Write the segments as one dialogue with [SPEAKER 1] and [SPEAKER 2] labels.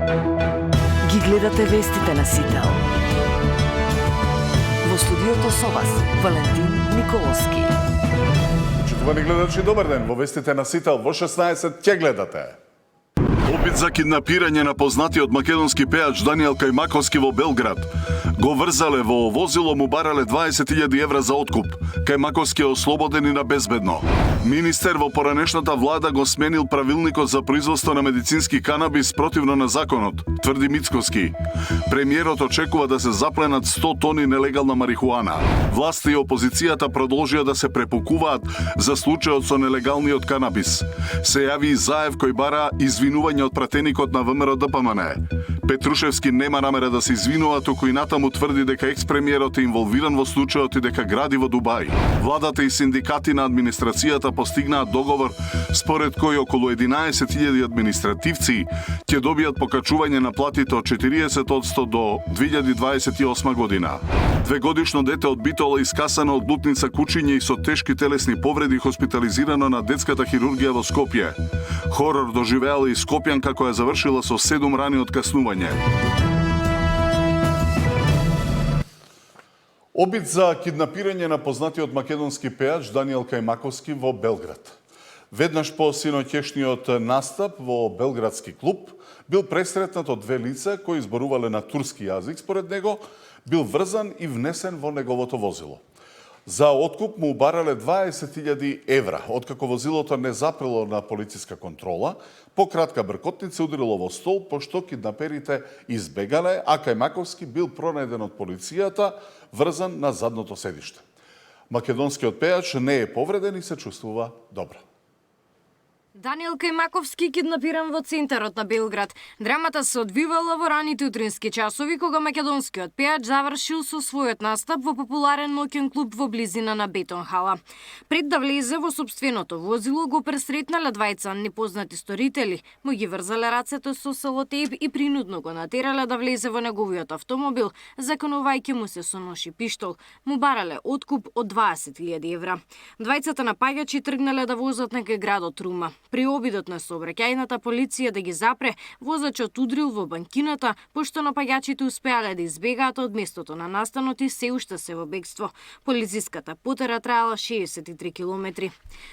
[SPEAKER 1] Ги гледате вестите на Сител. Во студиото со вас, Валентин Николовски.
[SPEAKER 2] Почитувани гледачи, добар ден. Во вестите на Сител во 16 ќе гледате.
[SPEAKER 3] Опит за киднапирање на познатиот македонски пеач Даниел Кајмаковски во Белград. Го врзале во возило, му барале 20.000 евра за откуп. Кајмаковски е ослободен и на безбедно. Министер во поранешната влада го сменил правилникот за производство на медицински канабис противно на законот, тврди Мицкоски. Премиерот очекува да се запленат 100 тони нелегална марихуана. Власти и опозицијата продолжија да се препукуваат за случајот со нелегалниот канабис. Се јави и Заев кој бара извинување од пратеникот на ВМРО ДПМН. Петрушевски нема намера да се извинува, туку и натаму тврди дека екс-премиерот е инволвиран во случајот и дека гради во Дубај. Владата и синдикати на администрацијата постигнаат договор според кој околу 11.000 административци ќе добијат покачување на платите од 40% до 2028 година. Двегодишно дете од Битола искасано од Лутница кучиње и со тешки телесни повреди хоспитализирано на детската хирургија во Скопје. Хорор доживеала и скопјанка која завршила со 7 рани од каснување.
[SPEAKER 2] Обид за киднапирање на познатиот македонски пеач Даниел Кајмаковски во Белград. Веднаш по синоќешниот настап во белградски клуб бил пресретнат од две лица кои зборувале на турски јазик. Според него бил врзан и внесен во неговото возило. За откуп му барале 20.000 евра. Откако возилото не запрело на полициска контрола, по кратка бркотница удрило во стол, пошто киднаперите избегале, а Кајмаковски бил пронајден од полицијата, врзан на задното седиште. Македонскиот пеач не е повреден и се чувствува добро.
[SPEAKER 4] Даниел Кајмаковски киднапиран во центарот на Белград. Драмата се одвивала во раните утрински часови, кога македонскиот пеач завршил со својот настап во популарен ноќен клуб во близина на Бетонхала. Пред да влезе во сопственото возило, го пресретнале двајца непознати сторители, му ги врзале рацете со селотейп и принудно го натерале да влезе во неговиот автомобил, законувајќи му се со нож и пиштол. Му барале откуп од 20.000 евра. Двајцата напаѓачи тргнале да возат на градот Рума. При обидот на сообраќајната полиција да ги запре, возачот удрил во банкината, пошто напаѓачите успеале да избегаат од местото на настанот и се уште се во бегство. Полициската потера траела 63 километри.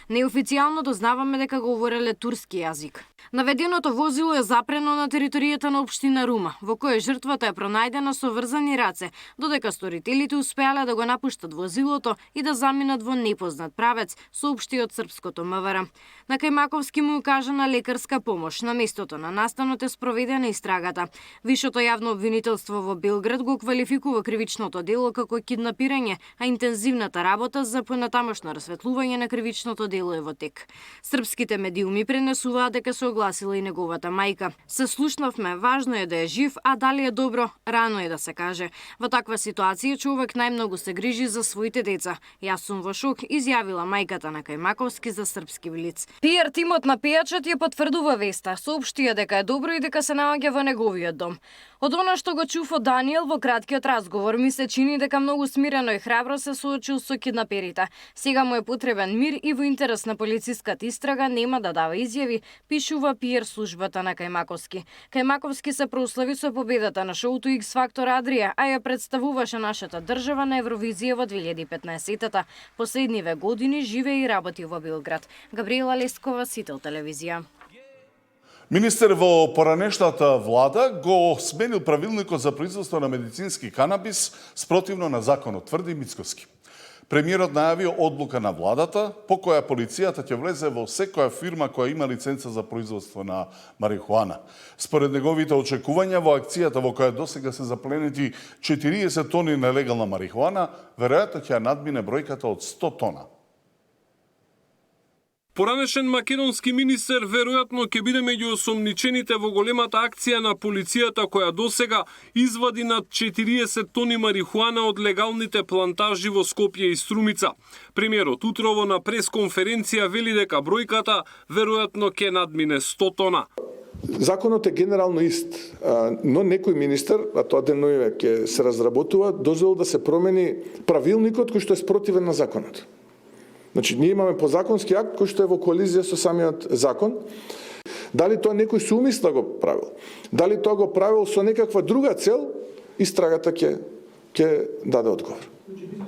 [SPEAKER 4] Неофицијално дознаваме дека говореле турски јазик. Наведеното возило е запрено на територијата на општина Рума, во која жртвата е пронајдена со врзани раце, додека сторителите успеале да го напуштат возилото и да заминат во непознат правец, соопшти од српското МВР. На Кајмаковски му укажана лекарска помош. На местото на настанот е спроведена истрагата. Вишото јавно обвинителство во Белград го квалификува кривичното дело како киднапирање, а интензивната работа за понатамошно расветлување на кривичното дело е во тек. Српските медиуми пренесуваат дека се огласила и неговата мајка. Се слушнавме, важно е да е жив, а дали е добро, рано е да се каже. Во таква ситуација човек најмногу се грижи за своите деца. Јас сум во шок, изјавила мајката на Кајмаковски за српски Блиц. PR тимот на пеачот ја потврдува веста, соопштија дека е добро и дека се наоѓа во неговиот дом. Од она што го чув од Даниел во краткиот разговор, ми се чини дека многу смирено и храбро се соочил со киднаперите. Сега му е потребен мир и во интерес на полициската истрага нема да дава изјави, пишува PR службата на Кајмаковски. Кајмаковски се прослави со победата на шоуто X Factor Adria, а ја представуваше нашата држава на Евровизија во 2015-та. Последниве години живее и работи во Белград. Габриела Лескова, Сител телевизија.
[SPEAKER 2] Министер во поранешната влада го сменил правилникот за производство на медицински канабис спротивно на законот, тврди Мицкоски. Премиерот најави одлука на владата по која полицијата ќе влезе во секоја фирма која има лиценца за производство на марихуана. Според неговите очекувања во акцијата во која досега се запленети 40 тони нелегална марихуана, веројатно ќе надмине бројката од 100 тона.
[SPEAKER 5] Поранешен македонски министер веројатно ќе биде меѓу осомничените во големата акција на полицијата која досега извади над 40 тони марихуана од легалните плантажи во Скопје и Струмица. Премиерот утрово на пресконференција вели дека бројката веројатно ќе надмине 100 тона.
[SPEAKER 6] Законот е генерално ист, но некој министер, а тоа деноиве ќе се разработува, дозволил да се промени правилникот кој што е спротивен на законот. Значи, ние имаме подзаконски акт кој што е во коализија со самиот закон. Дали тоа некој со умисла го правил? Дали тоа го правил со некаква друга цел? Истрагата ќе даде одговор.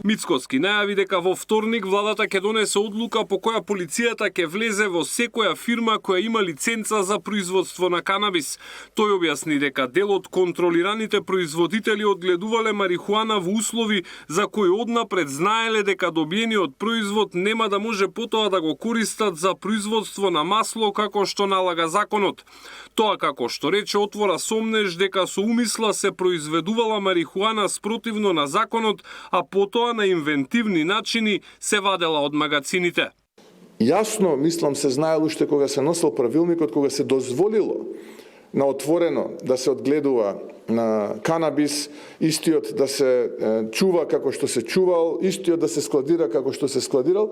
[SPEAKER 5] Мицкоски најави дека во вторник владата ќе донесе одлука по која полицијата ќе влезе во секоја фирма која има лиценца за производство на канабис. Тој објасни дека дел од контролираните производители одгледувале марихуана во услови за кои однапред знаеле дека добиениот производ нема да може потоа да го користат за производство на масло како што налага законот. Тоа, како што рече, отвора сомнеж дека со умисла се произведувала марихуана спротивно на законот, а потоа на инвентивни начини се вадела од магазините.
[SPEAKER 6] Јасно, мислам, се знаел уште кога се носел правилникот, кога се дозволило на отворено да се одгледува на канабис, истиот да се чува како што се чувал, истиот да се складира како што се складирал.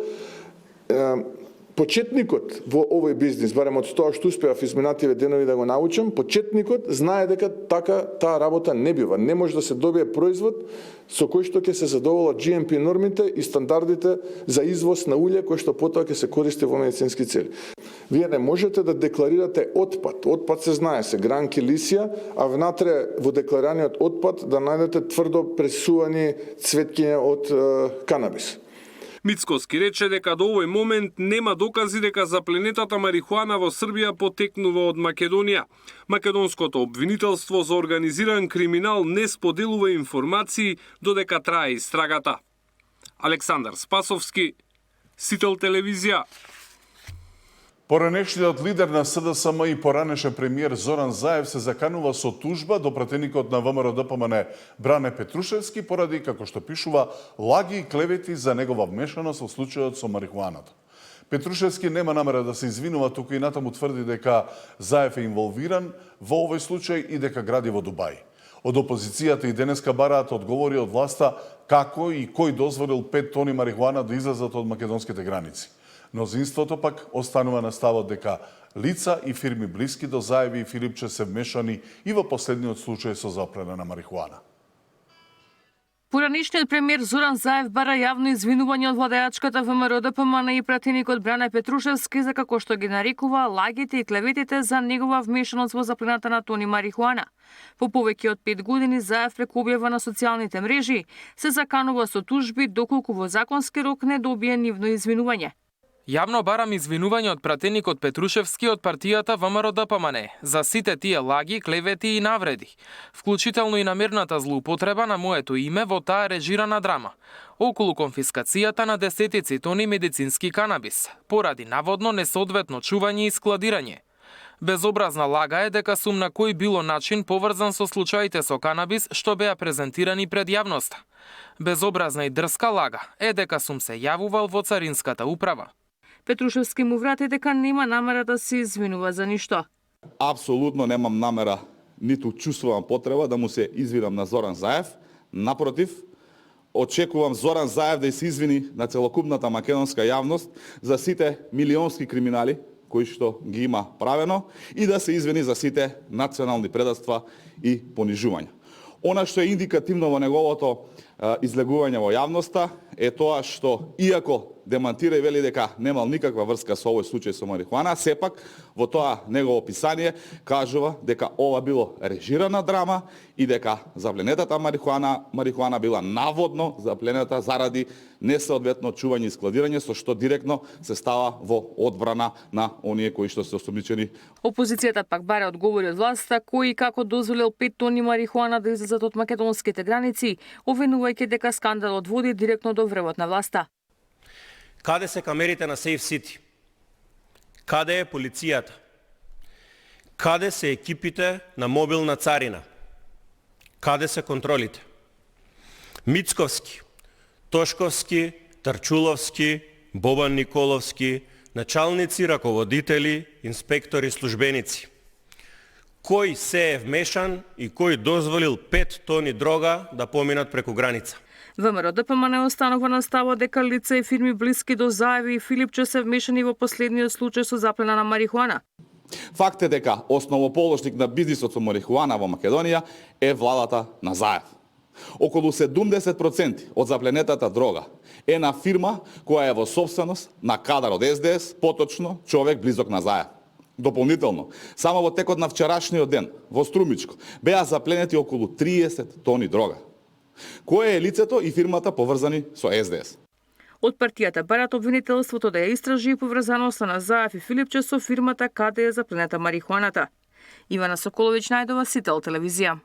[SPEAKER 6] Почетникот во овој бизнис, барем од тоа што успеав изминативе денови да го научам, почетникот знае дека така таа работа не бива. Не може да се добие производ со кој што ќе се задоволат GMP нормите и стандардите за извоз на улје кој што потоа ќе се користи во медицински цели. Вие не можете да декларирате отпад. Отпад се знае, се гранки, лисија, а внатре во деклараниот отпад да најдете тврдо пресувани цветкиња од канабис.
[SPEAKER 5] Мицкоски рече дека до овој момент нема докази дека запленетата марихуана во Србија потекнува од Македонија. Македонското обвинителство за организиран криминал не споделува информации додека трае истрагата. Александар Спасовски, Сител телевизија.
[SPEAKER 2] Поранешниот лидер на СДСМ и поранешен премиер Зоран Заев се заканува со тужба до пратеникот на ВМРО-ДПМН Бране Петрушевски поради, како што пишува, лаги и клевети за негова вмешаност во случајот со марихуаната. Петрушевски нема намера да се извинува, туку и натаму тврди дека Заев е инволвиран во овој случај и дека гради во Дубај. Од опозицијата и денеска бараат одговори од власта како и кој дозволил 5 тони марихуана да излезат од македонските граници. Мнозинството пак останува на ставот дека лица и фирми блиски до Заеви и Филипче се вмешани и во последниот случај со заплена на марихуана.
[SPEAKER 7] Поранешниот премиер Зоран Заев бара јавно извинување од владеачката ВМРО-ДПМН и пратеникот Бране Петрушевски за, како што ги нарекува, лагите и клеветите за негова вмешаност во заплената на тони марихуана. По повеќе од 5 години Заев преку објава на социјалните мрежи се заканува со тужби доколку во законски рок не добие нивно извинување.
[SPEAKER 8] Јавно барам извинување од пратеникот Петрушевски од партијата ВМРО-ДПМН за сите тие лаги, клевети и навреди, вклучително и намерната злоупотреба на моето име во таа режирана драма, околу конфискацијата на десетици тони медицински канабис, поради наводно несоодветно чување и складирање. Безобразна лага е дека сум на кој било начин поврзан со случаите со канабис што беа презентирани пред јавноста. Безобразна и дрска лага е дека сум се јавувал во Царинската управа.
[SPEAKER 7] Петрушевски му врати дека нема намера да се извинува за ништо.
[SPEAKER 9] Апсолутно немам намера, ниту чувствувам потреба да му се извинам на Зоран Заев. Напротив, очекувам Зоран Заев да се извини на целокупната македонска јавност за сите милионски криминали кои што ги има правено и да се извини за сите национални предавства и понижувања. Она што е индикативно во неговото излегување во јавноста е тоа што, иако демантира и вели дека немал никаква врска со овој случај со марихуана, сепак во тоа негово описание кажува дека ова било режирана драма и дека запленетата марихуана била наводно запленета заради несоодветно чување и складирање, со што директно се става во одбрана на оние кои што се осомничени.
[SPEAKER 7] Опозицијата пак бара одговори од власта кој и како дозволил 5 тони марихуана да излезат од македонските граници, обвинувајќи дека скандалот води директно до врвот на власта.
[SPEAKER 10] Каде се камерите на Сейф Сити? Каде е полицијата? Каде се екипите на мобилна царина? Каде се контролите? Мицковски, Тошковски, Тарчуловски, Бобан Николовски, началници, раководители, инспектори, службеници. Кој се е вмешан и кој дозволил 5 тони дрога да поминат преку граница?
[SPEAKER 7] ВМРО-ДПМН останува на ставот дека лица и фирми блиски до Заеви и Филипче се вмешани во последниот случај со заплена на марихуана.
[SPEAKER 9] Факт е дека основоположник на бизнисот со марихуана во Македонија е владата на Заев. Околу 70% од запленетата дрога е на фирма која е во собственост на кадар од СДС, поточно човек близок на Заев. Дополнително, само во текот на вчерашниот ден во Струмичко беа запленети околу 30 тони дрога. Кое е лицето и фирмата поврзани со СДС?
[SPEAKER 7] Од партијата барат обвинителството да ја истражи поврзаноста на Заев и Филипче со фирмата каде е запленета марихуаната. Ивана Соколовиќ, Најдова, Сител телевизија.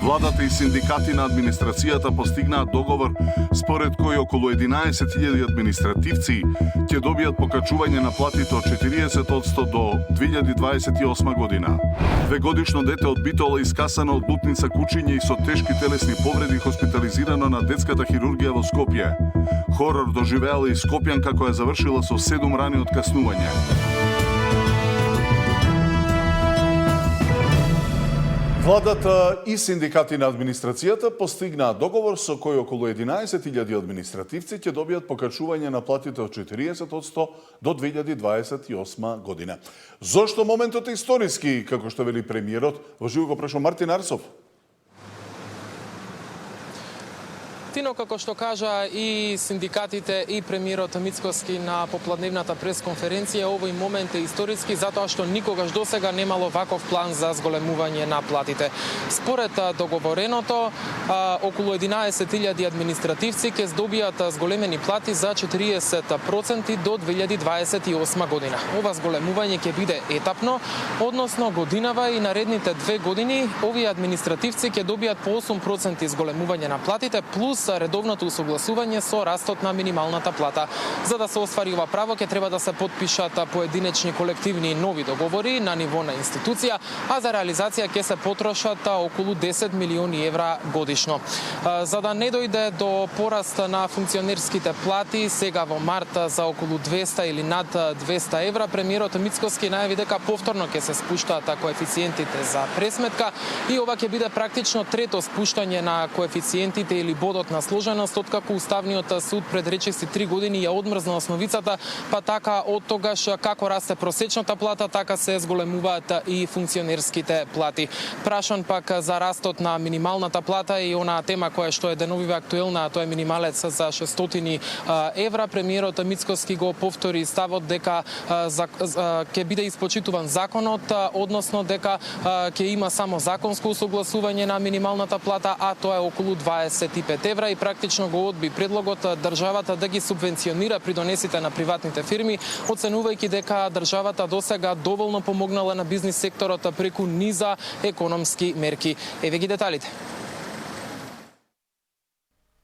[SPEAKER 3] Владата и синдикати на администрацијата постигнаат договор според кој околу 11.000 административци ќе добијат покачување на платите од 40% до 2028 година. Двегодишно дете од Битола искасано од лутница кучиње и со тешки телесни повреди хоспитализирано на детската хирургија во Скопје. Хорор доживеала и скопјанка која завршила со 7 рани од каснување.
[SPEAKER 2] Владата и синдикати на администрацијата постигнаа договор со кој околу 11.000 административци ќе добијат покачување на платите од 40% до 2028 година. Зошто моментот е историски, како што вели премиерот? Во живо го прашал Мартин Арсов.
[SPEAKER 8] Тино, како што кажа и синдикатите и премиерот Мицкоски на попладневната пресконференција, овој момент е историски затоа што никогаш досега немало ваков план за зголемување на платите. Според договореното, околу 11.000 административци ќе здобијат зголемени плати за 40% до 2028 година. Ова зголемување ќе биде етапно, односно годинава и наредните 2 години овие административци ќе добијат по 8% зголемување на платите плюс редовното усогласување со растот на минималната плата. За да се оствари ова право ќе треба да се потпишат поединечни колективни нови договори на ниво на институција, а за реализација ќе се потрошат околу 10 милиони евра годишно. За да не дојде до пораст на функционерските плати сега во март за околу 200 или над 200 евра, премиерот Мицкоски најави дека повторно ќе се спуштаат коефициентите за пресметка и ова ќе биде практично трето спуштање на коефициентите или бодот на сложеност откако Уставниот суд пред речиси 3 години ја одмрзна основицата, па така од тогаш како расте просечната плата, така се зголемуваат и функционерските плати. Прашан пак за растот на минималната плата и она тема која што е деновиве актуелна, тоа е минималец за 600 евра, премиерот Мицкоски го повтори ставот дека ќе биде испочитуван законот, односно дека ќе има само законско усогласување на минималната плата, а тоа е околу 25 евра и практично го одби предлогот државата да ги субвенционира придонесите на приватните фирми, оценувајќи дека државата досега доволно помогнала на бизнис секторот преку низа економски мерки. Еве ги деталите.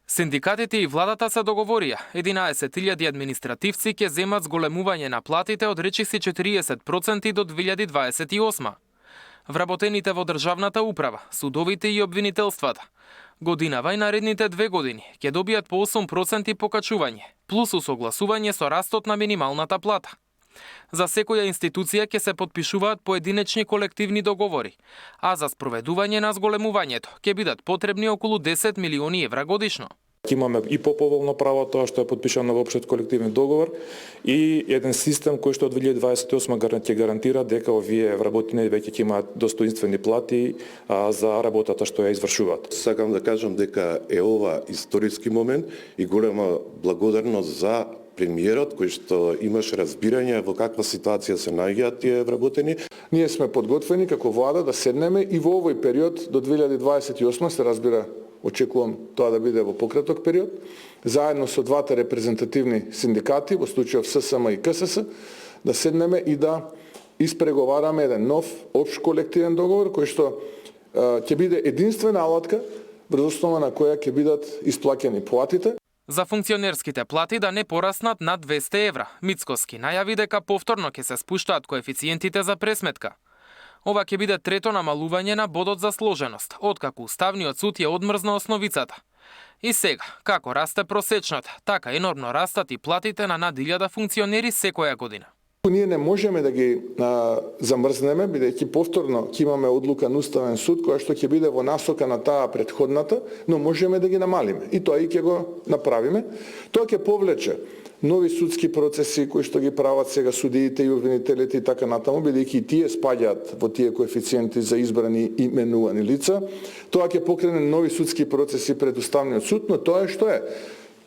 [SPEAKER 8] Синдикатите и владата се договорија. 11.000 административци ќе земат зголемување на платите од речиси 40% до 2028. Вработените во државната управа, судовите и обвинителствата, годинава и наредните 2 години ќе добијат по 8% покачување, плюс усогласување со растот на минималната плата. За секоја институција ќе се потпишуваат поединечни колективни договори, а за спроведување на зголемувањето ќе бидат потребни околу 10 милиони евра годишно.
[SPEAKER 11] Имаме и поповолно право тоа што е подпишано во општиот колективен договор и еден систем кој што од 2028 ќе гарантира дека овие вработени веќе ќе имаат достоинствени плати за работата што ја извршуваат.
[SPEAKER 12] Сакам да кажам дека е ова историски момент и голема благодарност за премиерот кој што имаше разбирање во каква ситуација се наоѓаат тие вработени.
[SPEAKER 6] Ние сме подготвени како влада да седнеме и во овој период до 2028 се разбира. Очекувам тоа да биде во пократок период, заедно со двата репрезентативни синдикати, во случајов ССМ и КСС, да седнеме и да испреговараме еден нов општ колективен договор кој што ќе биде единствена алатка врз основа на која ќе бидат исплаќени платите.
[SPEAKER 8] За функционерските плати да не пораснат над 200 евра, Мицкоски најави дека повторно ќе се спуштаат коефициентите за пресметка. Ова ќе биде трето намалување на бодот за сложеност, откако Уставниот суд ја одмрзна основицата. И сега, како расте просечната, така енормно растат и платите на над 1000 функционери секоја година.
[SPEAKER 6] Ние не можеме да ги замрзнеме, бидејќи повторно ќе имаме одлука на Уставен суд која што ќе биде во насока на таа претходната, но можеме да ги намалиме. И тоа и ќе го направиме. Тоа ќе повлече нови судски процеси кои што ги прават сега судиите и обвинителите и така натаму, бидејќи и тие спаѓаат во тие коефициенти за избрани и именувани лица. Тоа ќе покрене нови судски процеси пред Уставниот суд, но тоа е што е.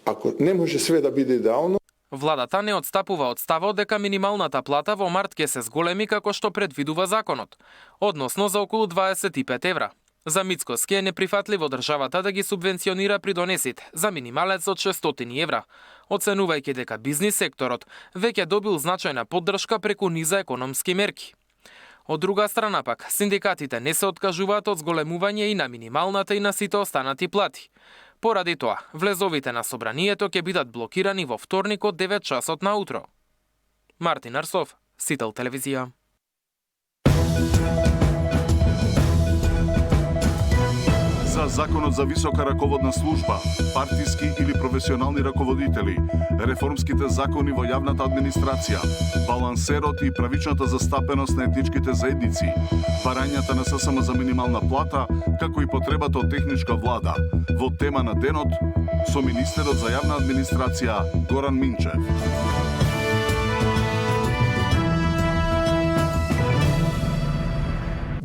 [SPEAKER 6] Ако не може све да биде идеално.
[SPEAKER 8] Владата не отстапува од ставот дека минималната плата во март ќе се зголеми како што предвидува законот, односно за околу 25 евра. За Мицкоски е неприфатливо државата да ги субвенционира придонесите за минималец од 600 евра, оценувајќи дека бизнис секторот веќе добил значајна поддршка преку низа економски мерки. Од друга страна пак, синдикатите не се откажуваат од зголемување и на минималната и на сите останати плати. Поради тоа, влезовите на собранието ќе бидат блокирани во вторник од 9 часот наутро. Мартин Арсов, Сител телевизија.
[SPEAKER 3] За законот за висока раководна служба, партиски или професионални раководители, реформските закони во јавната администрација, балансерот и правичната застапеност на етничките заедници, барањата на ССМ за минимална плата, како и потребата од техничка влада, во тема на денот со министерот за јавна администрација Горан Минчев.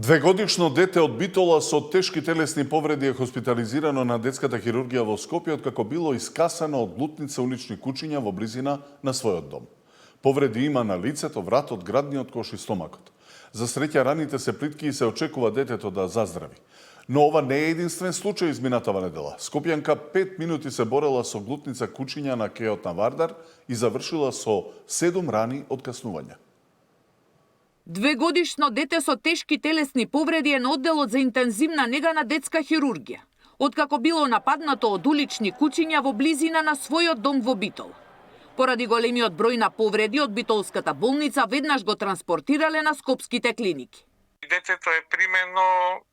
[SPEAKER 2] Двегодишно дете од Битола со тешки телесни повреди е хоспитализирано на детската хирургија во Скопје откако било искасано од глутница улични кучиња во близина на својот дом. Повреди има на лицето, вратот, градниот кош и стомакот. За среќа раните се плитки и се очекува детето да заздрави. Но ова не е единствен случај изминатава недела. Скопјанка 5 минути се борела со глутница кучиња на кеот на Вардар и завршила со 7 рани од каснување.
[SPEAKER 13] Двегодишно дете со тешки телесни повреди е на одделот за интензивна нега на детска хирургија, откако било нападнато од улични кучиња во близина на својот дом во Битол. Поради големиот број на повреди од Битолската болница веднаш го транспортирале на скопските клиники.
[SPEAKER 14] Детето е примено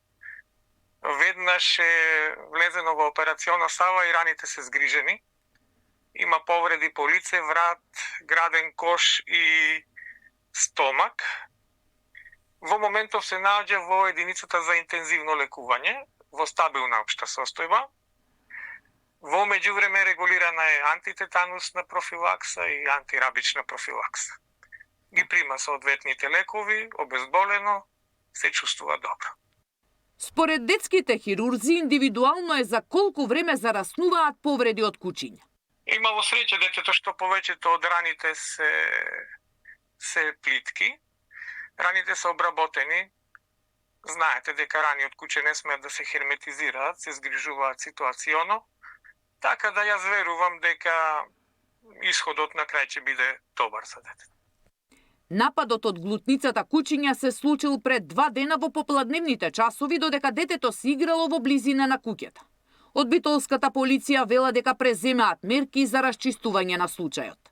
[SPEAKER 14] веднаш е влезено во операциона сала и раните се згрижени. Има повреди по лице, врат, граден кош и стомак. Во моментов се наоѓа во единицата за интензивно лекување, во стабилна општа состојба. Во меѓувреме регулирана е антитетанусна профилакса и антирабична профилакса. Ги прима соодветните лекови, обезболено, се чувствува добро.
[SPEAKER 13] Според детските хирурзи, индивидуално е за колку време зараснуваат повреди од кучиња.
[SPEAKER 14] Имало среќа детето што повеќето од раните се плитки. Раните се обработени. Знаете дека рани од куче не смеат да се херметизираат, се згрижуваат ситуационо. Така да јас верувам дека исходот на крај ќе биде добар за детето.
[SPEAKER 13] Нападот од глутницата кучиња се случил пред 2 дена во попладневните часови, додека детето се играло во близина на куќата. Од битолската полиција вела дека преземаат мерки за расчистување на случајот.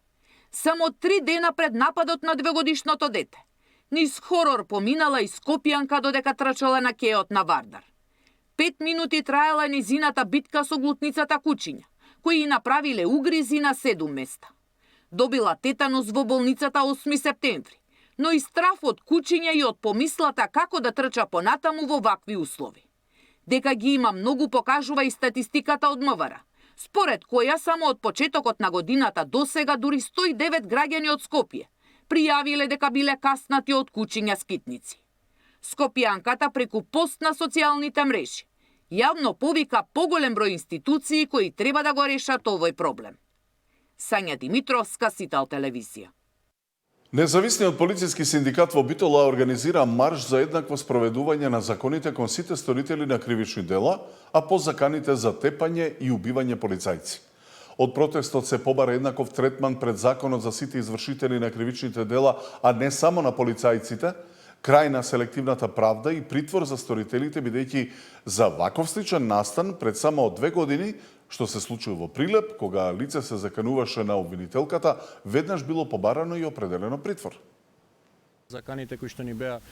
[SPEAKER 13] Само 3 дена пред нападот на двегодишното дете, низ хорор поминала и скопјанка додека трчала на кеот на Вардар. 5 минути траела низината битка со глутницата кучиња, кои и направиле угризи на 7 места. Добила тетанус во болницата 8 септември, но и страф од кучиња и од помислата како да трча понатаму во вакви услови. Дека ги има многу покажува и статистиката од МВР, според која само од почетокот на годината досега дури 109 граѓани од Скопје пријавиле дека биле каснати од кучиња скитници. Скопјанката преку пост на социјалните мрежи јавно повика поголем број институции кои треба да го решат овој проблем. Сања Димитровска, Сител телевизија.
[SPEAKER 2] Независниот полициски синдикат во Битола организира марш за еднакво спроведување на законите кон сите сторители на кривични дела, а по заканите за тепање и убивање полицајци. Од протестот се побара еднаков третман пред законот за сите извршители на кривичните дела, а не само на полицајците, крај на селективната правда и притвор за сторителите, бидејќи за ваков сличен настан пред само 2 години, што се случил во Прилеп, кога лице се закануваше на обвинителката, веднаш било побарано и определено притвор.
[SPEAKER 15] Заканите кои што ни беа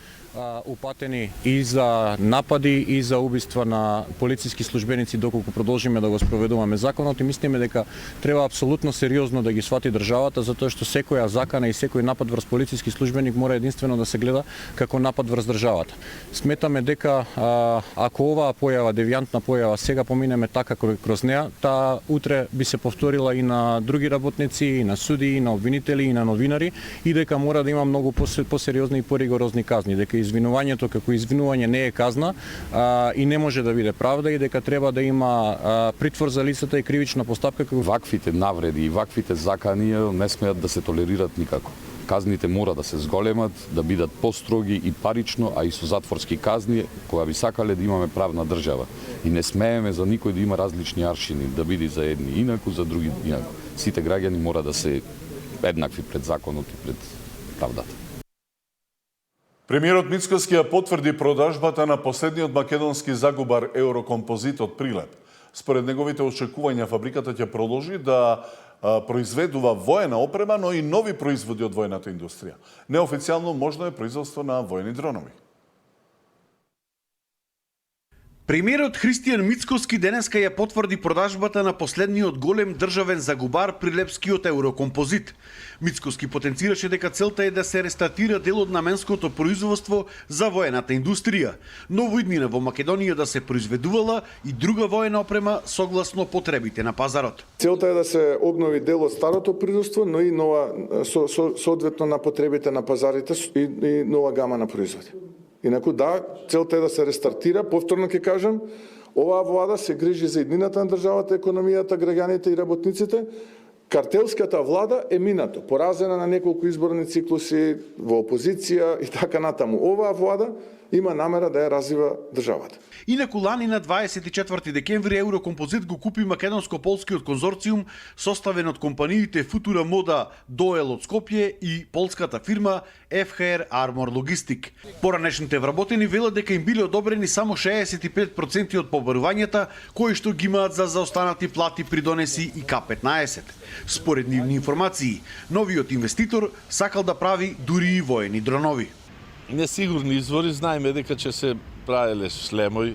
[SPEAKER 15] упатени и за напади и за убиства на полициски службеници доколку продолжиме да го спроведуваме законот, и мислиме дека треба апсолутно сериозно да ги свати државата, затоа што секоја закана и секој напад врз полициски службеник мора единствено да се гледа како напад врз државата. Сметаме дека ако оваа појава, девијантна појава, сега поминеме така кроз неа, таа утре би се повторила и на други работници, и на суди, и на обвинители, и на новинари, и дека мора да има многу посериозни и поригорозни казни, дека извинувањето како извинување не е казна и не може да биде правда и дека треба да има притвор за лицата и кривична постапка.
[SPEAKER 16] Ваквите навреди и ваквите заканија не смеат да се толерират никако. Казните мора да се зголемат, да бидат построги и парично, а и со затворски казни, кога би сакале да имаме правна држава. И не смееме за никој да има различни аршини, да биде за едни инаку, за други инаку. Сите граѓани мора да се еднакви пред законот и пред правдата.
[SPEAKER 2] Премиерот Мицкоски ја потврди продажбата на последниот македонски загубар Еврокомпозит од Прилеп. Според неговите очекувања, фабриката ќе продолжи да произведува воена опрема, но и нови производи од воената индустрија. Неофицијално можно е производство на воени дронови.
[SPEAKER 17] Премиерот Христијан Мицкоски денеска ја потврди продажбата на последниот голем државен загубар Прилепскиот Еврокомпозит. Мицкоски потенцираше дека целта е да се рестартира дел од наменското производство за воената индустрија, но во иднина во Македонија да се произведувала и друга воена опрема согласно потребите на пазарот.
[SPEAKER 6] Целта е да се обнови дел од старото производство, но и нова соодветно на потребите на пазарите и нова гама на производи. Инаку да, целта е да се рестартира, повторно ќе кажам, оваа влада се грижи за иднината на државата, економијата, граѓаните и работниците. Картелската влада е минато, поразена на неколку изборни циклуси, во опозиција и така натаму. Оваа влада има намера да ја развива државата.
[SPEAKER 17] Инаку лани на 24 декември Еврокомпозит го купи македонско-полскиот конзорциум составен од компаниите Футура Мода Доел од Скопје и полската фирма FHR Armor Logistic. Поранешните вработени велат дека им биле одобрени само 65% од побарувањата кои што ги имаат за заостанати плати при донеси и К-15. Според нивни информации, новиот инвеститор сакал да прави дури и воени дронови.
[SPEAKER 18] Несигурни извори, знаеме дека ќе се правеле шлемови,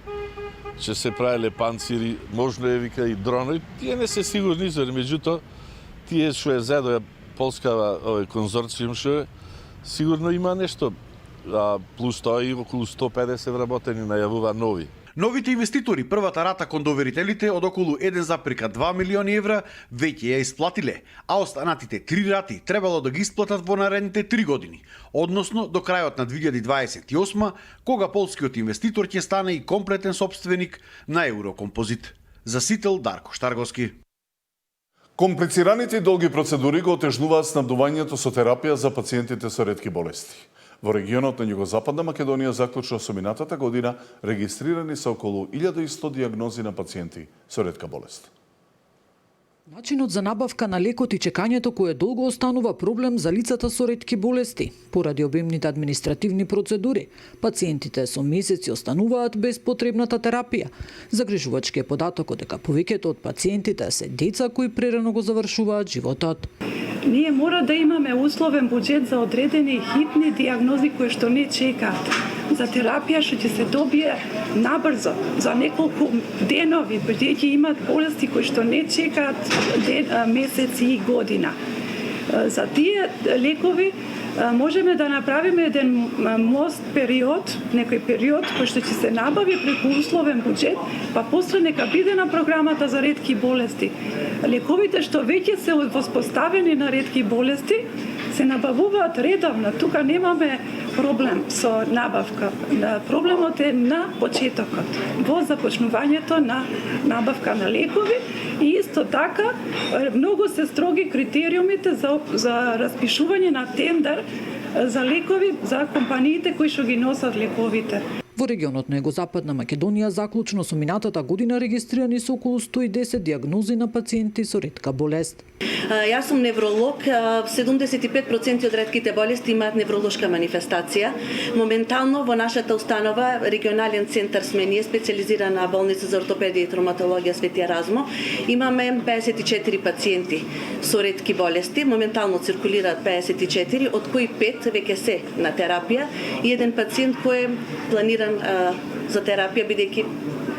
[SPEAKER 18] ќе се правеле панцири, можно е вика и дронови. Тие не се сигурни извори, меѓутоа тие што е зедоја полска конзорциум што е, сигурно има нешто, плюс тоа и околу 150 вработени најавува нови.
[SPEAKER 17] Новите инвеститори првата рата кон доверителите од околу 1,2 милиони евра веќе ја исплатиле, а останатите 3 рати требало да ги исплатат во наредните 3 години, односно до крајот на 2028, кога полскиот инвеститор ќе стане и комплетен сопственик на Еврокомпозит. За Сител Дарко Штарговски.
[SPEAKER 2] Комплицираните и долги процедури го отежнуваат снабдувањето со терапија за пациентите со ретки болести. Во регионот на Југозападна Македонија заклучно со минатата година регистрирани се околу 1100 диагнози на пациенти со ретка болест.
[SPEAKER 19] Начинот за набавка на лекот и чекањето кое долго останува проблем за лицата со ретки болести. Поради обемните административни процедури, пациентите со месеци остануваат без потребната терапија. Загрижувачки е податокот дека повеќето од пациентите се деца кои прерано го завршуваат животот.
[SPEAKER 20] Ние мора да имаме условен буџет за одредени хитни диагнози кои што не чекаат. За терапија што ќе се добие набрзо, за неколку денови, бидејќи имаат болести кои што не чекаат месеци и година. За тие лекови можеме да направиме еден мост период, некој период кој што ќе се набави преку условен буџет, па после нека биде на програмата за ретки болести. Лековите што веќе се воспоставени на ретки болести се набавуваат редовно. Тука немаме проблем со набавка. Проблемот е на почетокот, во започнувањето на набавка на лекови и исто така многу се строги критериумите за распишување на тендер за лекови за компаниите кои што ги носат лековите.
[SPEAKER 19] Во регионот на Југозападна Македонија заклучно со минатата година регистрирани се околу 110 диагнози на пациенти со ретка болест.
[SPEAKER 21] Јас сум невролог, 75% од ретките болести имаат невролошка манифестација. Моментално во нашата установа, регионален центар сме ние, специализирана болница за ортопедија и травматологија Свети Еразмо, имаме 54 пациенти со ретки болести. Моментално циркулираат 54, од кои 5 веќе се на терапија и еден пациент кој е планиран за терапија бидејќи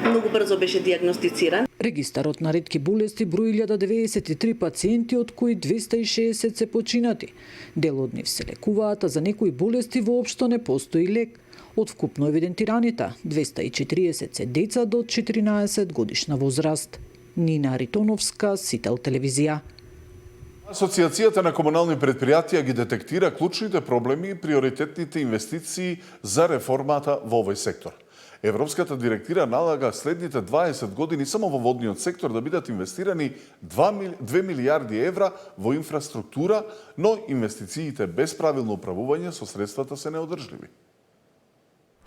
[SPEAKER 21] многу брзо беше диагностициран.
[SPEAKER 19] Регистарот на ретки болести брои 1093 пациенти, од кои 260 се починати. Дел од нив се лекуваат, а за некои болести воопшто не постои лек. Од вкупно евидентираните, 240 се деца до 14 годишна возраст. Нина Ритоновска, Сител телевизија.
[SPEAKER 2] Асоциацијата на комунални предпријатија ги детектира клучните проблеми и приоритетните инвестиции за реформата во овој сектор. Европската директива налага следните 20 години само во водниот сектор да бидат инвестирани 2 милиарди евра во инфраструктура, но инвестициите без правилно управување со средствата се неодржливи.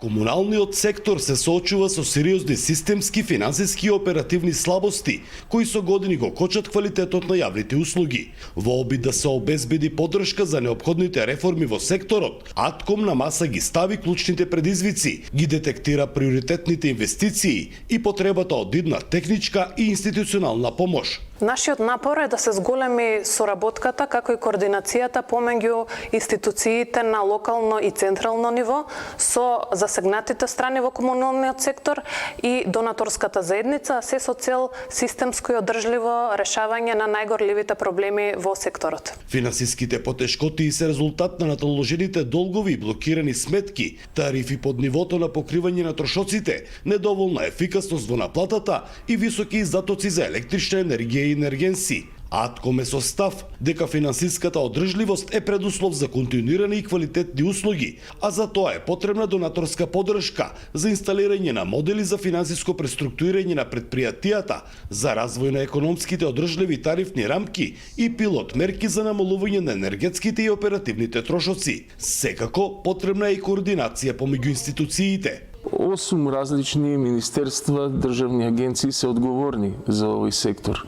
[SPEAKER 1] Комуналниот сектор се соочува со сериозни системски, финансиски и оперативни слабости, кои со години го кочат квалитетот на јавните услуги. Во обид да се обезбеди поддршка за неопходните реформи во секторот, Атком на маса ги стави клучните предизвици, ги детектира приоритетните инвестиции и потребата од идна техничка и институционална помош.
[SPEAKER 22] Нашиот напор е да се зголеми соработката, како и координацијата помеѓу институциите на локално и централно ниво со засегнатите страни во комуналниот сектор и донаторската заедница, се со цел системско и одржливо решавање на најгорливите проблеми во секторот.
[SPEAKER 1] Финансиските потешкоти се резултат на наталожените долгови и блокирани сметки, тарифи под нивото на покривање на трошоците, недоволна ефикасност во наплатата и високи издатоци за електрична енергија и енергенси. Атком е со став дека финансиската одржливост е предуслов за континуирани и квалитетни услуги, а за тоа е потребна донаторска поддршка за инсталирање на модели за финансиско преструктурирање на предпријатијата, за развој на економските одржливи тарифни рамки и пилот мерки за намалување на енергетските и оперативните трошоци. Секако потребна е и координација помеѓу институциите.
[SPEAKER 23] 8 различни министерства, државни агенции се одговорни за овој сектор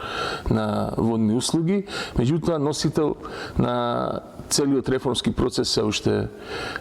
[SPEAKER 23] на водни услуги, меѓутоа носител на целиот реформски процес се уште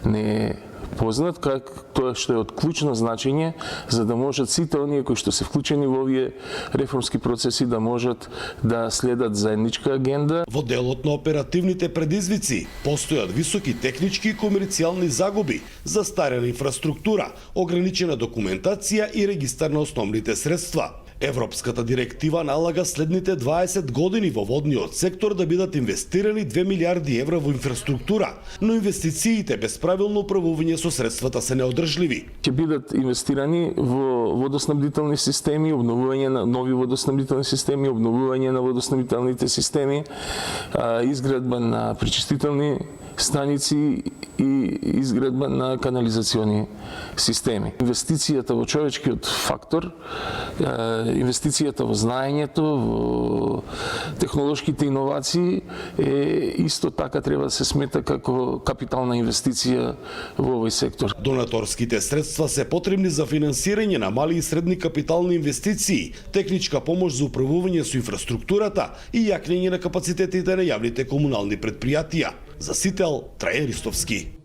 [SPEAKER 23] не е познат, как тоа што е од клучно значење за да можат сите оние кои што се вклучени во овие реформски процеси да можат да следат заедничка агенда.
[SPEAKER 1] Во делот на оперативните предизвици постојат високи технички и комерцијални загуби, застарена инфраструктура, ограничена документација и регистар на основните средства. Европската директива налага следните 20 години во водниот сектор да бидат инвестирани 2 милиарди евра во инфраструктура, но инвестициите без правилно управување со средствата се неодржливи.
[SPEAKER 23] Ќе бидат инвестирани во водоснабдителни системи, обновување на нови водоснабдителни системи, обновување на водоснабдителните системи, изградба на пречистителни станици и изградба на канализациони системи. Инвестицијата во човечкиот фактор, инвестицијата во знаењето, во технолошките иновации е исто така треба да се смета како капитална инвестиција во овој сектор.
[SPEAKER 1] Донаторските средства се потребни за финансирање на мали и средни капитални инвестиции, техничка помош за управување со инфраструктурата и јакнење на капацитетите на јавните комунални предпријатија. За Сител, Трајан Ристовски.